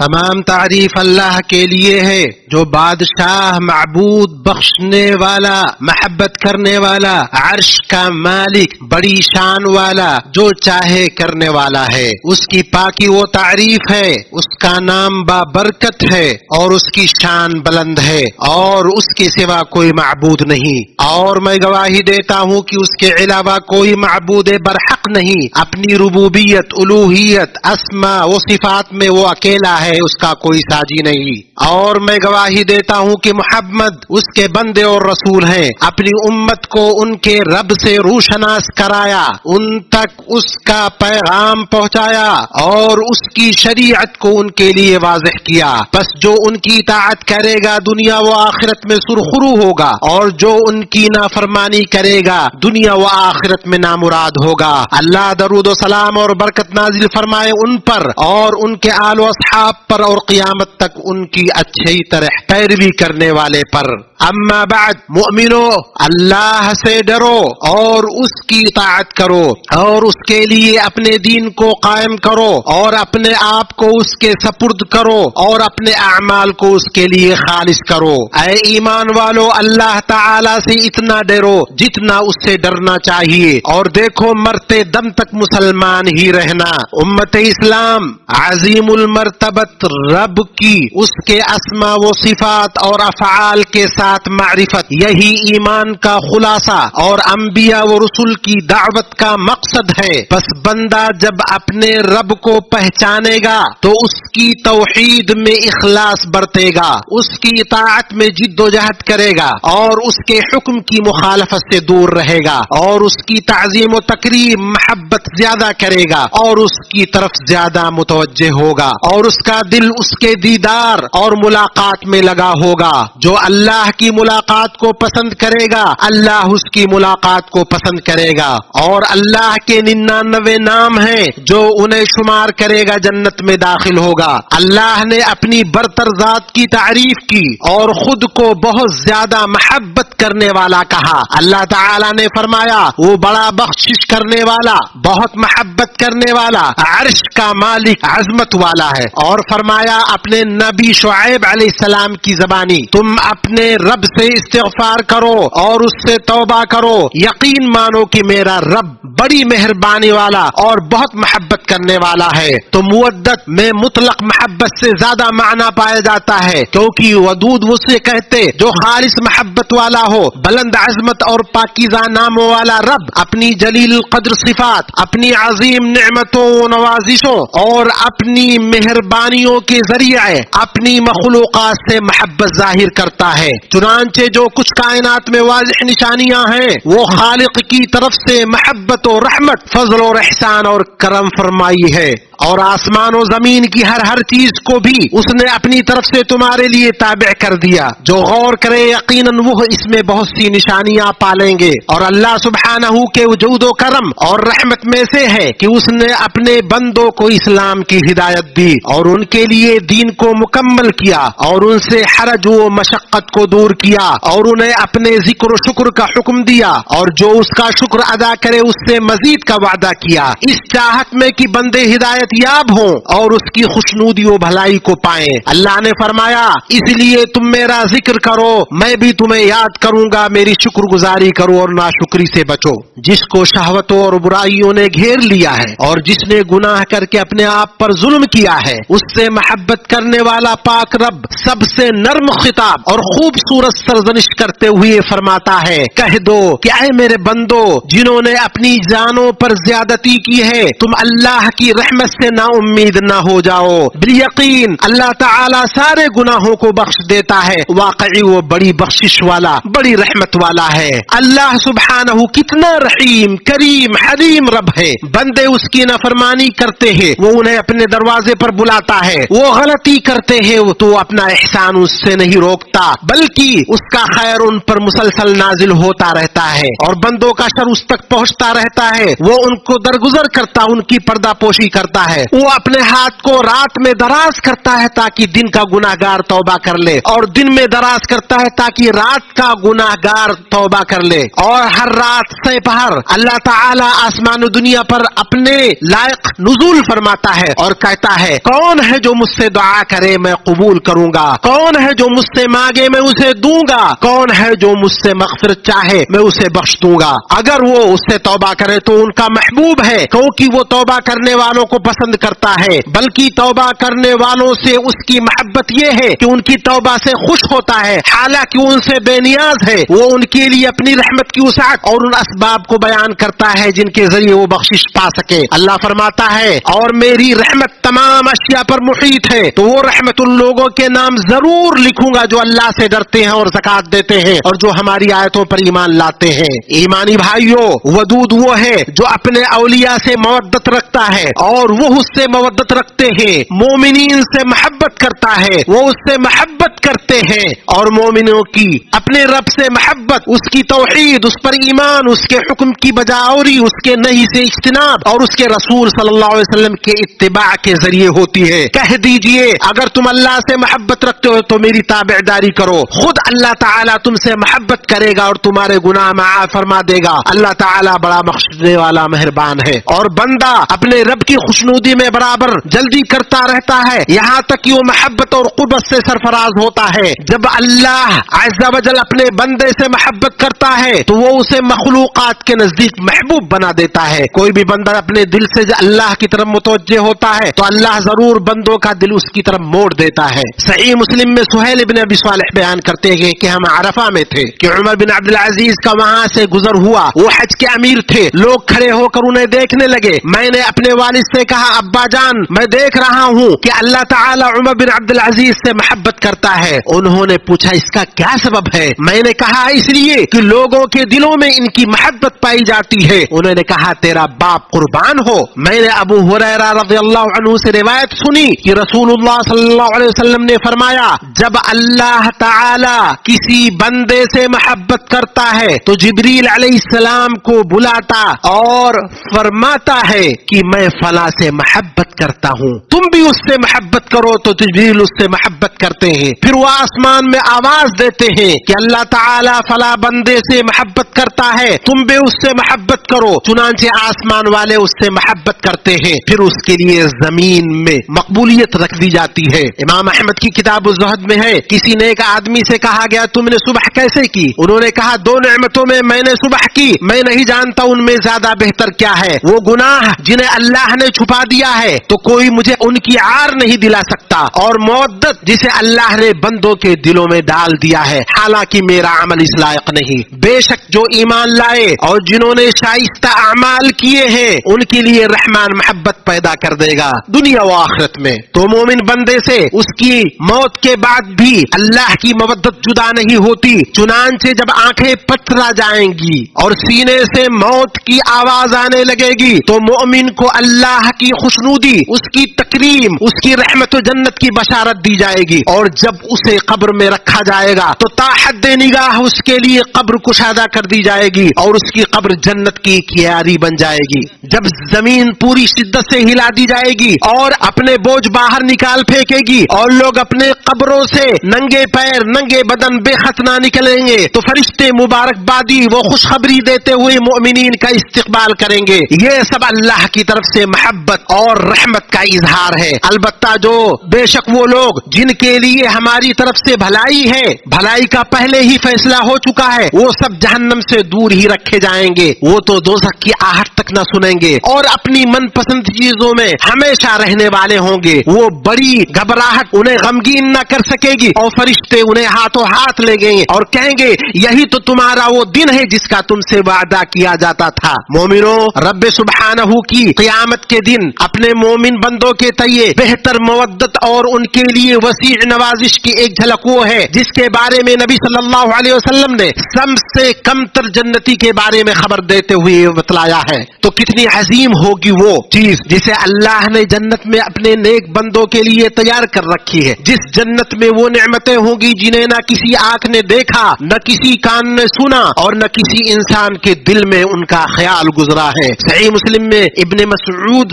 تمام تعریف اللہ کے لیے ہے جو بادشاہ، معبود، بخشنے والا، محبت کرنے والا، عرش کا مالک، بڑی شان والا، جو چاہے کرنے والا ہے۔ اس کی پاکی و تعریف ہے، اس کا نام بابرکت ہے اور اس کی شان بلند ہے، اور اس کے سوا کوئی معبود نہیں۔ اور میں گواہی دیتا ہوں کہ اس کے علاوہ کوئی معبود برحق نہیں۔ اپنی ربوبیت، الوہیت، اسماء و صفات میں وہ اکیلا ہے، اس کا کوئی ساجی نہیں۔ اور میں گواہی دیتا ہوں کہ محمد اس کے بندے اور رسول ہیں۔ اپنی امت کو ان کے رب سے روشناس کرایا، ان تک اس کا پیغام پہنچایا اور اس کی شریعت کو ان کے لیے واضح کیا۔ بس جو ان کی اطاعت کرے گا دنیا و آخرت میں سرخرو ہوگا، اور جو ان کی نافرمانی کرے گا دنیا و آخرت میں نامراد ہوگا۔ اللہ درود و سلام اور برکت نازل فرمائے ان پر اور ان کے آل و اصحاب پر اور قیامت تک ان کی اچھی طرح پیروی کرنے والے پر۔ اما بعد، مومنو، اللہ سے ڈرو اور اس کی اطاعت کرو اور اس کے لیے اپنے دین کو قائم کرو اور اپنے آپ کو اس کے سپرد کرو اور اپنے اعمال کو اس کے لیے خالص کرو۔ اے ایمان والو، اللہ تعالی سے اتنا ڈرو جتنا اس سے ڈرنا چاہیے، اور دیکھو مرتے دم تک مسلمان ہی رہنا۔ امت اسلام عظیم المرتبت رب کی، اس کے اسماء و صفات اور افعال کے ساتھ معرفت، یہی ایمان کا خلاصہ اور انبیاء و رسول کی دعوت کا مقصد ہے۔ بس بندہ جب اپنے رب کو پہچانے گا تو اس کی توحید میں اخلاص برتے گا، اس کی اطاعت میں جد و جہد کرے گا اور اس کے حکم کی مخالفت سے دور رہے گا، اور اس کی تعظیم و تکریم، محبت زیادہ کرے گا اور اس کی طرف زیادہ متوجہ ہوگا، اور اس کا دل اس کے دیدار اور ملاقات میں لگا ہوگا۔ جو اللہ کی ملاقات کو پسند کرے گا اللہ اس کی ملاقات کو پسند کرے گا، اور اللہ کے 99 نام ہیں جو انہیں شمار کرے گا جنت میں داخل ہوگا۔ اللہ نے اپنی برتر ذات کی تعریف کی اور خود کو بہت زیادہ محبت کرنے والا کہا۔ اللہ تعالی نے فرمایا وہ بڑا بخشش کرنے والا، بہت محبت کرنے والا، عرش کا مالک، عظمت والا ہے۔ اور فرمایا اپنے نبی شعیب علیہ السلام کی زبانی، تم اپنے رب سے استغفار کرو اور اس سے توبہ کرو، یقین مانو کہ میرا رب بڑی مہربانی والا اور بہت محبت کرنے والا ہے۔ تو مودت میں مطلق محبت سے زیادہ معنی پایا جاتا ہے، کیونکہ ودود اسے کہتے جو خالص محبت والا ہو۔ بلند عظمت اور پاکیزہ ناموں والا رب اپنی جلیل قدر صفات، اپنی عظیم نعمتوں و نوازشوں اور اپنی مہربانیوں کے ذریعے اپنی مخلوقات سے محبت ظاہر کرتا ہے۔ چنانچہ جو کچھ کائنات میں واضح نشانیاں ہیں وہ خالق کی طرف سے محبت و رحمت، فضل اور احسان اور کرم فرمائی ہے، اور آسمان و زمین کی ہر چیز کو بھی اس نے اپنی طرف سے تمہارے لیے تابع کر دیا۔ جو غور کرے یقیناً وہ اس میں بہت سی نشانیاں پالیں گے۔ اور اللہ سبحانہ کے وجود و کرم اور رحمت میں سے ہے کہ اس نے اپنے بندوں کو اسلام کی ہدایت دی اور ان کے لیے دین کو مکمل کیا اور ان سے حرج و مشقت کو دور کیا اور انہیں اپنے ذکر و شکر کا حکم دیا، اور جو اس کا شکر ادا کرے اس سے مزید کا وعدہ کیا، اس چاہت میں کہ بندے ہدایت یاب ہوں اور اس کی خوشنودی و بھلائی کو پائیں۔ اللہ نے فرمایا اس لیے تم میرا ذکر کرو، میں بھی تمہیں یاد کروں گا، میری شکر گزاری کرو اور ناشکری سے بچو۔ جس کو شہوتوں اور برائیوں نے گھیر لیا ہے اور جس نے گناہ کر کے اپنے آپ پر ظلم کیا ہے، اس سے محبت کرنے والا پاک رب سب سے نرم خطاب اور خوبصورت سرزنش کرتے ہوئے فرماتا ہے، کہہ دو کہ اے میرے بندو جنہوں نے اپنی جانوں پر زیادتی کی ہے، تم اللہ کی رحمت سے نا امید نہ ہو جاؤ۔ بالیقین اللہ تعالی سارے گناہوں کو بخش دیتا ہے، واقعی وہ بڑی بخشش والا، بڑی رحمت والا ہے۔ اللہ سبحانہ کتنا رحیم، کریم، حلیم رب ہے۔ بندے اس کی نافرمانی کرتے ہیں، وہ انہیں اپنے دروازے پر بلاتا ہے، وہ غلطی کرتے ہیں تو اپنا احسان اس سے نہیں روکتا، بلکہ اس کا خیر ان پر مسلسل نازل ہوتا رہتا ہے، اور بندوں کا شر اس تک پہنچتا رہتا ہے، وہ ان کو درگزر کرتا، ان کی پردہ پوشی کرتا ہے، وہ اپنے ہاتھ کو رات میں دراز کرتا ہے تاکہ دن کا گناہگار توبہ کر لے، اور دن میں دراز کرتا ہے تاکہ رات کا گناہگار توبہ کر لے، اور ہر رات سے پہر اللہ تعالی آسمان و دنیا پر اپنے لائق نزول فرماتا ہے اور کہتا ہے کون ہے جو مجھ سے دعا کرے میں قبول کروں گا، کون ہے جو مجھ سے مانگے میں اسے دوں گا، کون ہے جو مجھ سے مغفرت چاہے میں اسے بخش دوں گا۔ اگر وہ اس سے توبہ کرے تو ان کا محبوب ہے، کیونکہ وہ توبہ کرنے والوں کو پسند کرتا ہے، بلکہ توبہ کرنے والوں سے اس کی محبت یہ ہے کہ ان کی توبہ سے خوش ہوتا ہے، حالانکہ ان سے بے نیاز ہے، وہ ان کے لیے اپنی رحمت کی وسعت اور ان اسباب کو بیان کرتا ہے جن کے ذریعے وہ بخشش پا سکے۔ اللہ فرماتا ہے اور میری رحمت تمام اشیاء پر محیط ہے، تو وہ رحمت ان لوگوں کے نام ضرور لکھوں گا جو اللہ سے ڈرتے ہیں اور زکات دیتے ہیں اور جو ہماری آیتوں پر ایمان لاتے ہیں۔ ایمانی بھائیوں، ودود وہ ہے جو اپنے اولیاء سے مودت رکھتا ہے اور وہ اس سے مودت رکھتے ہیں، مومنین سے محبت کرتا ہے، وہ اس سے محبت کرتے ہیں، اور مومنوں کی اپنے رب سے محبت، اس کی توحید، اس پر ایمان، اس کے حکم کی بجاوری، اس کے نہی سے اجتناب اور اس کے رسول صلی اللہ علیہ وسلم کے اتباع کے ذریعے ہوتی ہے۔ کہہ دیجئے اگر تم اللہ سے محبت رکھتے ہو تو میری تابعداری کرو، خود اللہ تعالیٰ تم سے محبت کرے گا اور تمہارے گناہ معاف فرما دے گا۔ اللہ تعالیٰ بڑا بخشنے والا مہربان ہے۔ اور بندہ اپنے رب کی خوشنودی میں برابر جلدی کرتا رہتا ہے یہاں تک کہ وہ محبت اور قربت سے سرفراز ہوتا ہے۔ جب اللہ عز و جل اپنے بندے سے محبت کرتا ہے تو وہ اسے مخلوقات کے نزدیک محبوب بنا دیتا ہے۔ کوئی بھی بندہ اپنے دل سے اللہ کی طرف متوجہ ہوتا ہے تو اللہ ضرور بندوں کا دل اس کی طرف موڑ دیتا ہے۔ صحیح مسلم میں سہیل بن ابی صالح بیان کرتے ہیں کہ ہم عرفہ میں تھے کہ عمر بن عبد العزیز کا وہاں سے گزر ہوا، وہ حج کے امیر تھے، لوگ کھڑے ہو کر انہیں دیکھنے لگے۔ میں نے اپنے والد سے کہا ابا جان میں دیکھ رہا ہوں کہ اللہ تعالی عمر بن عبد العزیز سے محبت کرتا ہے۔ انہوں نے پوچھا اس کا کیا سبب ہے؟ میں نے کہا اس لیے کہ لوگوں کے دلوں میں ان کی محبت پائی جاتی ہے۔ انہوں نے کہا تیرا باپ قربان ہو۔ میں نے ابو ہریرہ رضی اللہ عنہ سے روایت سنی کہ رسول اللہ صلی اللہ علیہ وسلم نے فرمایا جب اللہ تعالی کسی بندے سے محبت کرتا ہے تو جبریل علیہ السلام کو بلاتا اور فرماتا ہے کہ میں فلاں سے محبت کرتا ہوں، تم بھی اس سے محبت کرو، تو جبریل اس سے محبت کرتے ہیں۔ پھر وہ آسمان میں آواز دیتے ہیں کہ اللہ تعالی فلاں بندے سے محبت کرتا ہے، تم بھی اس سے محبت کرو، چنانچہ آسمان والے اس سے محبت کرتے ہیں، پھر اس کے لیے زمین میں مقبولیت رکھ دی جاتی ہے۔ امام احمد کی کتاب الزہد میں ہے کسی نیک آدمی سے کہا گیا تم نے صبح کیسے کی؟ انہوں نے کہا دو نعمتوں میں نے صبح کی، میں نہیں جانتا ان میں زیادہ بہتر کیا ہے۔ وہ گناہ جنہیں اللہ نے چھپا دیا ہے تو کوئی مجھے ان کی عار نہیں دلا سکتا، اور مودت جسے اللہ نے بندوں کے دلوں میں ڈال دیا ہے، حالانکہ میرا عمل اس لائق نہیں۔ بے شک جو ایمان لائے اور جنہوں نے شائستہ اعمال کیے ہیں ان کے لیے رحمان محبت پیدا کر دے گا دنیا و آخرت میں۔ تو مومن بندے سے اس کی موت کے بعد بھی اللہ کی مودت جدا نہیں ہوتی، چنانچہ جب آنکھیں پتھرا جائیں گی اور سینے سے موت کی آواز آنے لگے گی تو مومن کو اللہ کی خوشنودی، اس کی تکریم، اس کی رحمت و جنت کی بشارت دی جائے گی، اور جب اسے قبر میں رکھا جائے گا تو تا حد نگاہ اس کے لیے قبر کشادہ کر دی جائے گی اور اس کی قبر جنت کی کیاری بن جائے گی۔ جب زمین پوری شدت سے ہلا دی جائے گی اور اپنے بوجھ باہر نکال پھینکے گی اور لوگ اپنے قبروں سے ننگے پیر ننگے بدن بے ختنہ نکلیں گے تو فرشتے مبارکبادی وہ خوشخبری دیتے ہوئے مومنین کا استقبال کریں گے۔ یہ سب اللہ کی طرف سے محبت اور رحمت کا اظہار ہے۔ البتہ جو بے شک وہ لوگ جن کے لیے ہماری طرف سے بھلائی ہے، بھلائی کا پہلے ہی فیصلہ ہو چکا ہے، وہ سب جہنم سے دور ہی رکھے جائیں گے، وہ تو دوزخ کی آہٹ تک نہ سنیں گے اور اپنی من پسند چیزوں میں ہمیشہ رہنے والے ہوں گے۔ وہ بڑی گھبراہٹ انہیں غمگین نہ کر سکے گی اور فرشتے انہیں ہاتھوں ہاتھ لے گئے اور کہیں گے یہی تو تمہارا وہ دن ہے جس کا تم سے وعدہ کیا جاتا تھا۔ مومنوں، رب سبحانہ کی قیامت کے دن اپنے مومن بندوں کے تئیں بہتر مودت اور ان کے لیے وسیع نوازش کی ایک جھلک وہ ہے جس کے بارے میں نبی صلی اللہ علیہ وسلم نے سب سے کم تر جنتی کے بارے میں خبر دیتے ہوئے بتلایا ہے۔ تو کتنی عظیم ہوگی وہ چیز جسے اللہ نے جنت میں اپنے نیک بندوں کے لیے تیار کر رکھی ہے، جس جنت میں وہ نعمتیں ہوں گی جنہیں نہ کسی آنکھ نے دیکھا، نہ کسی کان نے سنا اور نہ کسی انسان کے دل میں ان کا خیال گزرا ہے۔ صحیح مسلم میں ابن مسعود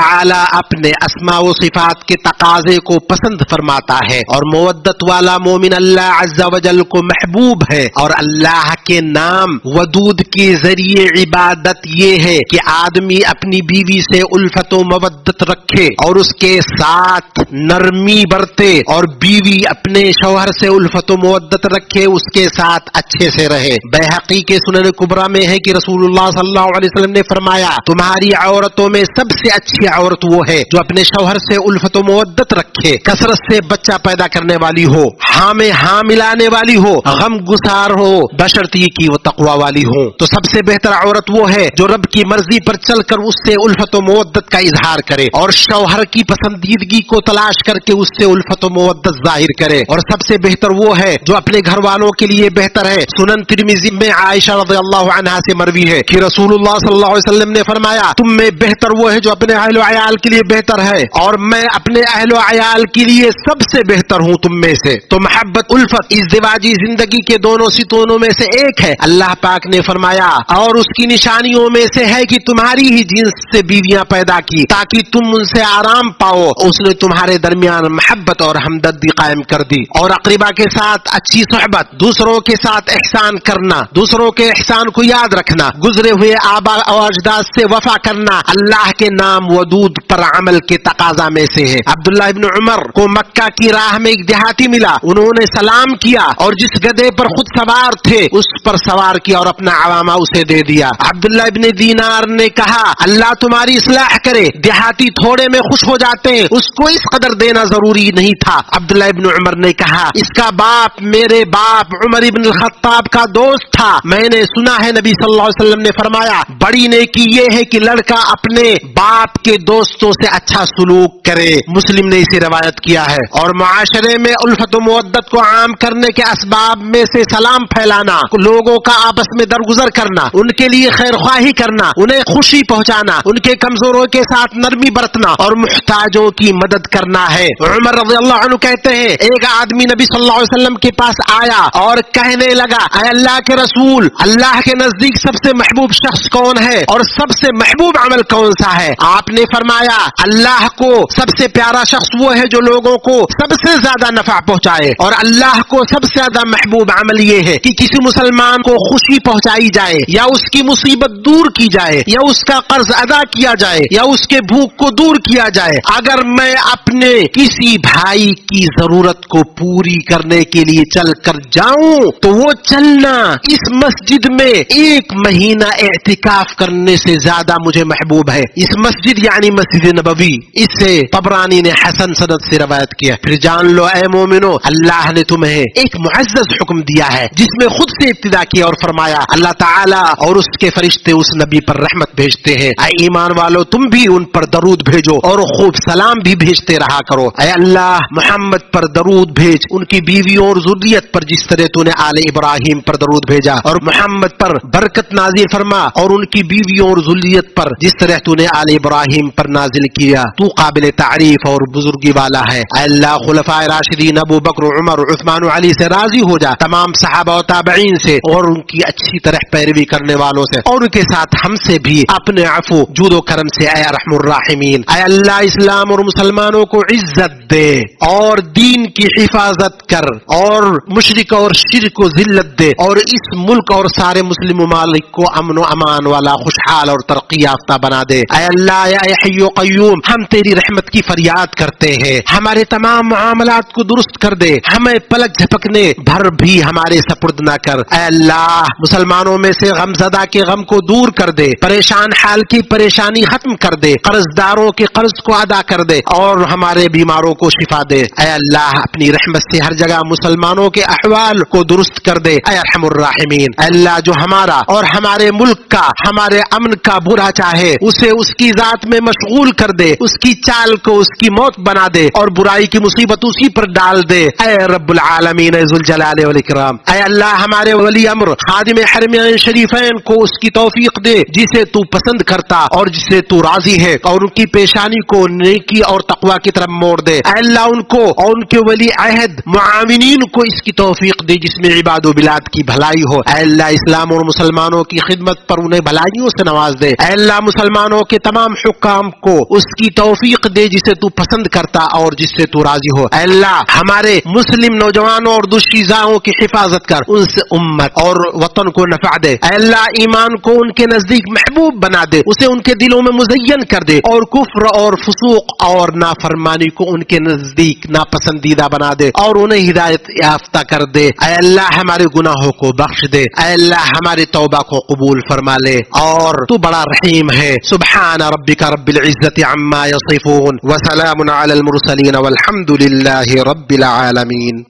تعالی اپنے اسماء و صفات کے تقاضے کو پسند فرماتا ہے، اور مودت والا مومن اللہ عز و جل کو محبوب ہے۔ اور اللہ کے نام ودود کے ذریعے عبادت یہ ہے کہ آدمی اپنی بیوی سے الفت و مودت رکھے اور اس کے ساتھ نرمی برتے، اور بیوی اپنے شوہر سے الفت و مودت رکھے، اس کے ساتھ اچھے سے رہے۔ بیہقی کے سنن کبریٰ میں ہے کہ رسول اللہ صلی اللہ علیہ وسلم نے فرمایا، تمہاری عورتوں میں سب سے اچھی عورت وہ ہے جو اپنے شوہر سے الفت و مودت رکھے، کثرت سے بچہ پیدا کرنے والی ہو، ہاں میں ہاں ملانے والی ہو، غم گسار ہو، بشرطی کی وہ تقوی والی ہو۔ تو سب سے بہتر عورت وہ ہے جو رب کی مرضی پر چل کر اس سے الفت و مودت کا اظہار کرے، اور شوہر کی پسندیدگی کو تلاش کر کے اس سے الفت و مودت ظاہر کرے۔ اور سب سے بہتر وہ ہے جو اپنے گھر والوں کے لیے بہتر ہے۔ سنن ترمذی میں عائشہ رضی اللہ عنہا سے مروی ہے کہ رسول اللہ صلی اللہ علیہ وسلم نے فرمایا، تم میں بہتر وہ ہے جو اپنے اہل و عیال کے لیے بہتر ہے، اور میں اپنے اہل و عیال کے لیے سب سے بہتر ہوں تم میں سے۔ تو محبت الفت ازدواجی زندگی کے دونوں ستونوں میں سے ایک ہے۔ اللہ پاک نے فرمایا، اور اس کی نشانیوں میں سے ہے کہ تمہاری ہی جنس سے بیویاں پیدا کی تاکہ تم ان سے آرام پاؤ۔ اس نے تمہارے درمیان محبت اور ہمدردی قائم کر دی، اور اقربا کے ساتھ اچھی صحبت، دوسروں کے ساتھ احسان کرنا، دوسروں کے احسان کو یاد رکھنا، گزرے ہوئے آبا و اجداد سے وفا کرنا اللہ کے نام ودود پر عمل کے تقاضا میں سے ہے۔ عبداللہ ابن عمر کو مکہ کی راہ میں ایک دیہاتی ملا، انہوں نے سلام کیا اور جس گدھے پر خود سوار تھے اس پر سوار کیا اور اپنا عوامہ اسے دے دیا۔ عبداللہ ابن دینار نے کہا، اللہ تمہاری اصلاح کرے، دیہاتی تھوڑے میں خوش ہو جاتے ہیں، اس کو اس قدر دینا ضروری نہیں تھا۔ عبداللہ ابن عمر نے کہا، اس کا باپ میرے باپ عمر ابن الخطاب کا دوست تھا، میں نے سنا ہے نبی صلی اللہ علیہ وسلم نے فرمایا، بڑی نیکی یہ ہے کہ لڑکا اپنے باپ کے دوستوں سے اچھا سلوک کرے۔ مسلم نے اسے روایت کیا ہے۔ اور معاشرے میں الفت و مودت کو عام کرنے کے اسباب میں سے سلام پھیلانا، لوگوں کا آپس میں درگزر کرنا، ان کے لیے خیر خواہی کرنا، انہیں خوشی پہنچانا، ان کے کمزوروں کے ساتھ نرمی برتنا اور محتاجوں کی مدد کرنا ہے۔ عمر رضی اللہ عنہ کہتے ہیں، ایک آدمی نبی صلی اللہ علیہ وسلم کے پاس آیا اور کہنے لگا، اے اللہ کے رسول، اللہ کے نزدیک سب سے محبوب شخص کون ہے اور سب سے محبوب عمل کون سا ہے؟ آپ نے فرمایا، اللہ کو سب سے پیارا شخص وہ ہے جو لوگوں کو سب سے زیادہ نفع پہنچائے، اور اللہ کو سب سے زیادہ محبوب عمل یہ ہے کہ کسی مسلمان کو خوشی پہنچائی جائے، یا اس کی مصیبت دور کی جائے، یا اس کا قرض ادا کیا جائے، یا اس کے بھوک کو دور کیا جائے۔ اگر میں اپنے کسی بھائی کی ضرورت کو پوری کرنے کے لیے چل کر جاؤں تو وہ چلنا اس مسجد میں 1 مہینہ اعتکاف کرنے سے زیادہ مجھے محبوب ہے۔ اس مسجد یعنی مسجد نبوی، اس سے طبرانی نے حسن سند سے روایت کیا۔ پھر جان لو اے مومنو، اللہ نے تمہیں ایک معزز حکم دیا ہے جس میں خود سے ابتدا کیا اور فرمایا، اللہ تعالیٰ اور اس کے فرشتے اس نبی پر رحمت بھیجتے ہیں، اے ایمان والو تم بھی ان پر درود بھیجو اور خوب سلام بھی بھیجتے رہا کرو۔ اے اللہ محمد پر درود بھیج، ان کی بیویوں اور ذریت پر جس طرح تو نے آل ابراہیم پر درود بھیجا، اور محمد پر برکت نازل فرما اور ان کی بیویوں اور ذریت پر جس طرح تو نے آل ابراہیم پر نازل کیا، تو قابل تعریف اور بزرگی والا ہے۔ اے اللہ خلفائے راشدین ابو بکر عمر عثمان و علی سے راضی ہو جا، تمام صحابہ و تابعین سے اور ان کی اچھی طرح پیروی کرنے والوں سے، اور ان کے ساتھ ہم سے بھی اپنے عفو جود و کرم سے اے ارحم الراحمین۔ اے اللہ اسلام اور مسلمانوں کو عزت دے اور دین کی حفاظت کر، اور مشرک اور شرک کو ذلت دے، اور اس ملک اور سارے مسلم ممالک کو امن و امان والا، خوشحال اور ترقی یافتہ بنا دے۔ اے اللہ یا حی و قیوم، ہم تیری رحمت کی فریاد کرتے ہیں، ہمارے تمام معاملات کو درست کر دے، ہمیں پلک جھپکنے بھر بھی ہمارے سپرد نہ کر۔ اے اللہ مسلمانوں میں سے غم زدہ کے غم کو دور کر دے، پریشان حال کی پریشانی ختم کر دے، قرض داروں کے قرض کو ادا کر دے، اور ہمارے بیماروں کو شفا دے۔ اے اللہ اپنی رحمت سے ہر جگہ مسلمانوں کے احوال کو درست کر دے، اے ارحم الراحمین۔ اے اللہ جو ہمارا اور ہمارے ملک کا، ہمارے امن کا برا چاہے، اسے اس کی ذات میں مشغول کر دے، اس کی چال کو اس کی موت بنا دے، اور برائی کی مصیبت اسی پر ڈال دے، اے رب العالمین ذو الجلال والاکرام۔ اے اللہ ہمارے ولی امر خادم حرمین شریفین کو اس کی توفیق دے جسے تو پسند کرتا اور جسے تو راضی ہے، اور ان کی پیشانی کو نیکی اور تقوی کی طرف موڑ دے۔ اے اللہ ان کو اور ان کے ولی عہد معاونین کو اس کی توفیق دے جس میں عباد و بلاد کی بھلائی ہو۔ اے اللہ اسلام اور مسلمانوں کی خدمت پر انہیں بھلائیوں سے نواز دے۔ اے اللہ مسلمانوں کے تمام حکام کام کو اس کی توفیق دے جسے تو پسند کرتا اور جس سے تو راضی ہو۔ اے اللہ ہمارے مسلم نوجوانوں اور دوشیزاؤں کی حفاظت کر، ان سے امت اور وطن کو نفع دے۔ اے اللہ ایمان کو ان کے نزدیک محبوب بنا دے، اسے ان کے دلوں میں مزین کر دے، اور کفر اور فسوق اور نافرمانی کو ان کے نزدیک ناپسندیدہ بنا دے اور انہیں ہدایت یافتہ کر دے۔ اے اللہ ہمارے گناہوں کو بخش دے، اے اللہ ہماری توبہ کو قبول فرما لے، اور تو بڑا رحیم ہے۔ سبحان ربک رب العزت عما یصفون وسلام علی المرسلین والحمد للہ رب العالمین۔